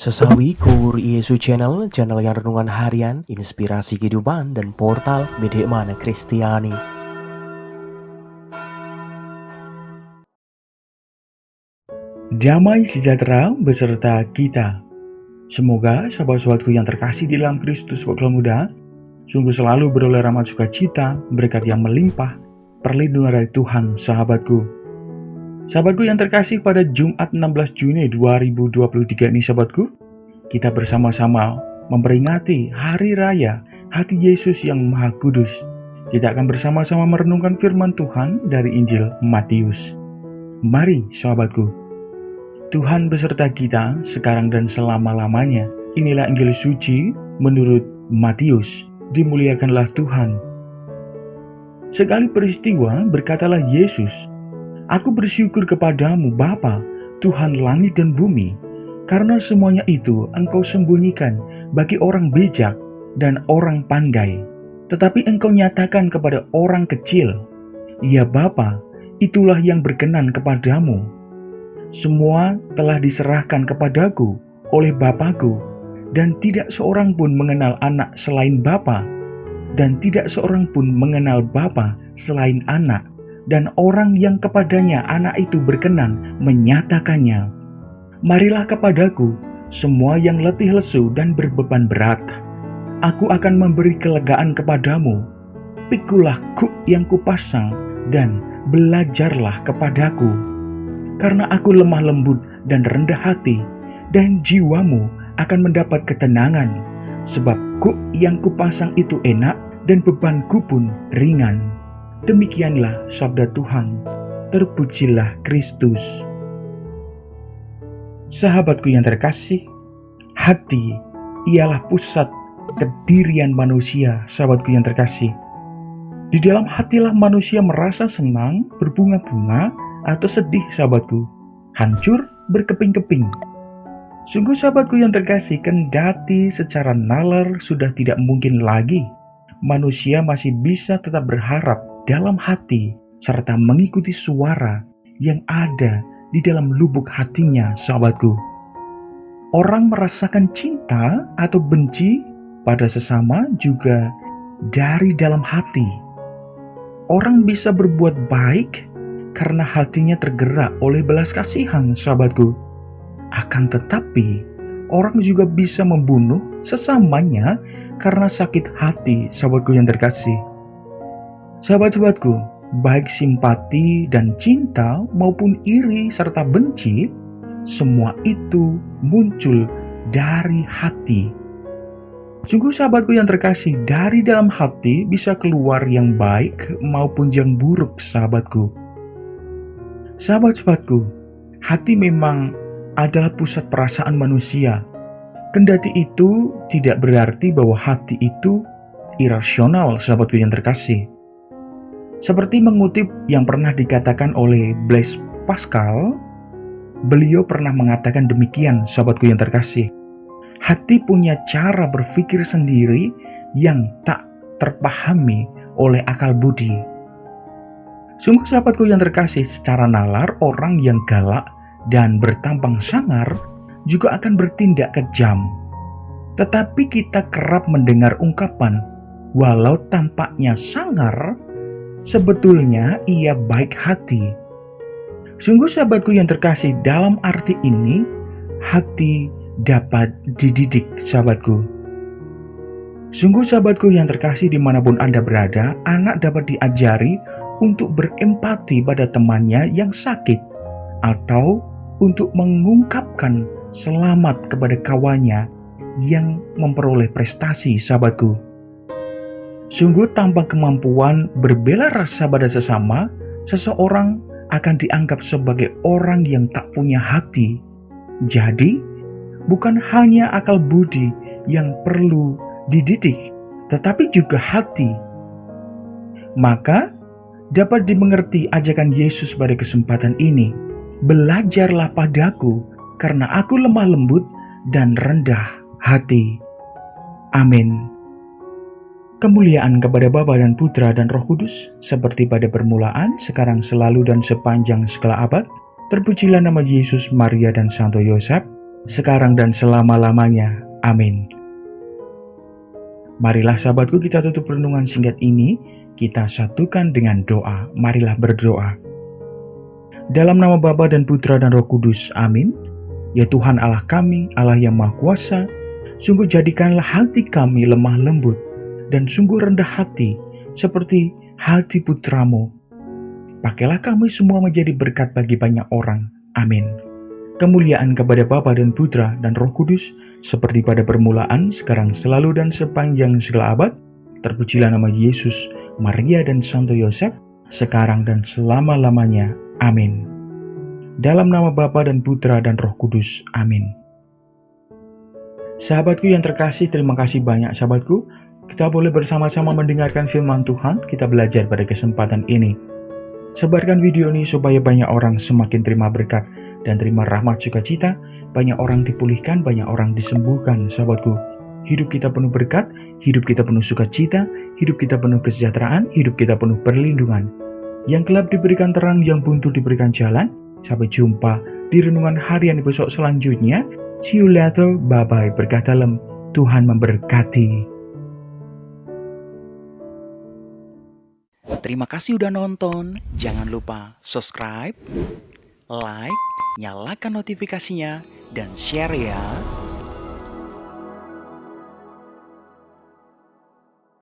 Sesawi Yesus channel yang renungan harian, inspirasi kehidupan, dan portal Bedemana Kristiani. Damai sejahtera beserta kita. Semoga sahabat-sahabatku yang terkasih di dalam Kristus waktu muda, sungguh selalu beroleh rahmat sukacita, berkat yang melimpah, perlindungan dari Tuhan sahabatku. Sahabatku yang terkasih, pada Jumat 16 Juni 2023 ini sahabatku, kita bersama-sama memperingati Hari Raya Hati Yesus yang Maha Kudus. Kita akan bersama-sama merenungkan firman Tuhan dari Injil Matius. Mari sahabatku, Tuhan beserta kita sekarang dan selama-lamanya. Inilah Injil suci menurut Matius. Dimuliakanlah Tuhan. Sekali peristiwa berkatalah Yesus, "Aku bersyukur kepadamu Bapa, Tuhan langit dan bumi, karena semuanya itu Engkau sembunyikan bagi orang bijak dan orang pandai, tetapi Engkau nyatakan kepada orang kecil. Ya Bapa, itulah yang berkenan kepadamu. Semua telah diserahkan kepadaku oleh Bapakku, dan tidak seorang pun mengenal anak selain Bapa, dan tidak seorang pun mengenal Bapa selain anak, dan orang yang kepadanya anak itu berkenan menyatakannya. Marilah kepadaku, semua yang letih lesu dan berbeban berat. Aku akan memberi kelegaan kepadamu. Pikulah kuk yang kupasang dan belajarlah kepadaku. Karena aku lemah lembut dan rendah hati, dan jiwamu akan mendapat ketenangan. Sebab kuk yang kupasang itu enak dan bebanku pun ringan." Demikianlah sabda Tuhan. Terpujilah Kristus. Sahabatku yang terkasih, hati ialah pusat kedirian manusia. Sahabatku yang terkasih, di dalam hatilah manusia merasa senang, berbunga-bunga, atau sedih sahabatku, hancur, berkeping-keping. Sungguh sahabatku yang terkasih, kendati secara nalar sudah tidak mungkin lagi, manusia masih bisa tetap berharap dalam hati serta mengikuti suara yang ada di dalam lubuk hatinya sahabatku. Orang merasakan cinta atau benci pada sesama juga dari dalam hati. Orang bisa berbuat baik karena hatinya tergerak oleh belas kasihan sahabatku. Akan tetapi orang juga bisa membunuh sesamanya karena sakit hati sahabatku yang terkasih. Sahabat-sahabatku, baik simpati dan cinta maupun iri serta benci, semua itu muncul dari hati. Sungguh sahabatku yang terkasih, dari dalam hati bisa keluar yang baik maupun yang buruk sahabatku. Sahabat-sahabatku, hati memang adalah pusat perasaan manusia. Kendati itu tidak berarti bahwa hati itu irasional sahabatku yang terkasih. Seperti mengutip yang pernah dikatakan oleh Blaise Pascal, beliau pernah mengatakan demikian sahabatku yang terkasih. Hati punya cara berpikir sendiri yang tak terpahami oleh akal budi. Sungguh sahabatku yang terkasih, secara nalar orang yang galak dan bertampang sangar juga akan bertindak kejam. Tetapi kita kerap mendengar ungkapan, walau tampaknya sangar, sebetulnya ia baik hati. Sungguh sahabatku yang terkasih, dalam arti ini hati dapat dididik sahabatku. Sungguh sahabatku yang terkasih, dimanapun Anda berada, anak dapat diajari untuk berempati pada temannya yang sakit, atau untuk mengungkapkan selamat kepada kawannya yang memperoleh prestasi sahabatku. Sungguh tanpa kemampuan berbela rasa pada sesama, seseorang akan dianggap sebagai orang yang tak punya hati. Jadi, bukan hanya akal budi yang perlu dididik, tetapi juga hati. Maka, dapat dimengerti ajakan Yesus pada kesempatan ini. Belajarlah padaku, karena aku lemah lembut dan rendah hati. Amin. Kemuliaan kepada Bapa dan Putra dan Roh Kudus, seperti pada permulaan, sekarang, selalu, dan sepanjang segala abad. Terpujilah nama Yesus, Maria, dan Santo Yosef. sekarang dan selama-lamanya. Amin. Marilah sahabatku, kita tutup renungan singkat ini, kita satukan dengan doa. Marilah berdoa. Dalam nama Bapa dan Putra dan Roh Kudus. Amin. Ya Tuhan Allah kami, Allah yang Maha Kuasa, sungguh jadikanlah hati kami lemah lembut dan sungguh rendah hati seperti hati putramu. Pakailah kami semua menjadi berkat bagi banyak orang. Amin. Kemuliaan kepada Bapa dan Putra dan Roh Kudus, seperti pada permulaan, sekarang, selalu, dan sepanjang segala abad. Terpujilah nama Yesus, Maria, dan Santo Yosef, sekarang dan selama-lamanya. Amin. Dalam nama Bapa dan Putra dan Roh Kudus. Amin. Sahabatku yang terkasih, terima kasih banyak sahabatku. Kita boleh bersama-sama mendengarkan firman Tuhan, kita belajar pada kesempatan ini. Sebarkan video ini supaya banyak orang semakin terima berkat dan terima rahmat sukacita, banyak orang dipulihkan, banyak orang disembuhkan sahabatku. Hidup kita penuh berkat, hidup kita penuh sukacita, hidup kita penuh kesejahteraan, hidup kita penuh perlindungan. Yang gelap diberikan terang, yang buntu diberikan jalan. Sampai jumpa di renungan harian episode selanjutnya. See you later, bye-bye, berkah dalam, Tuhan memberkati. Terima kasih udah nonton, jangan lupa subscribe, like, nyalakan notifikasinya, dan share ya.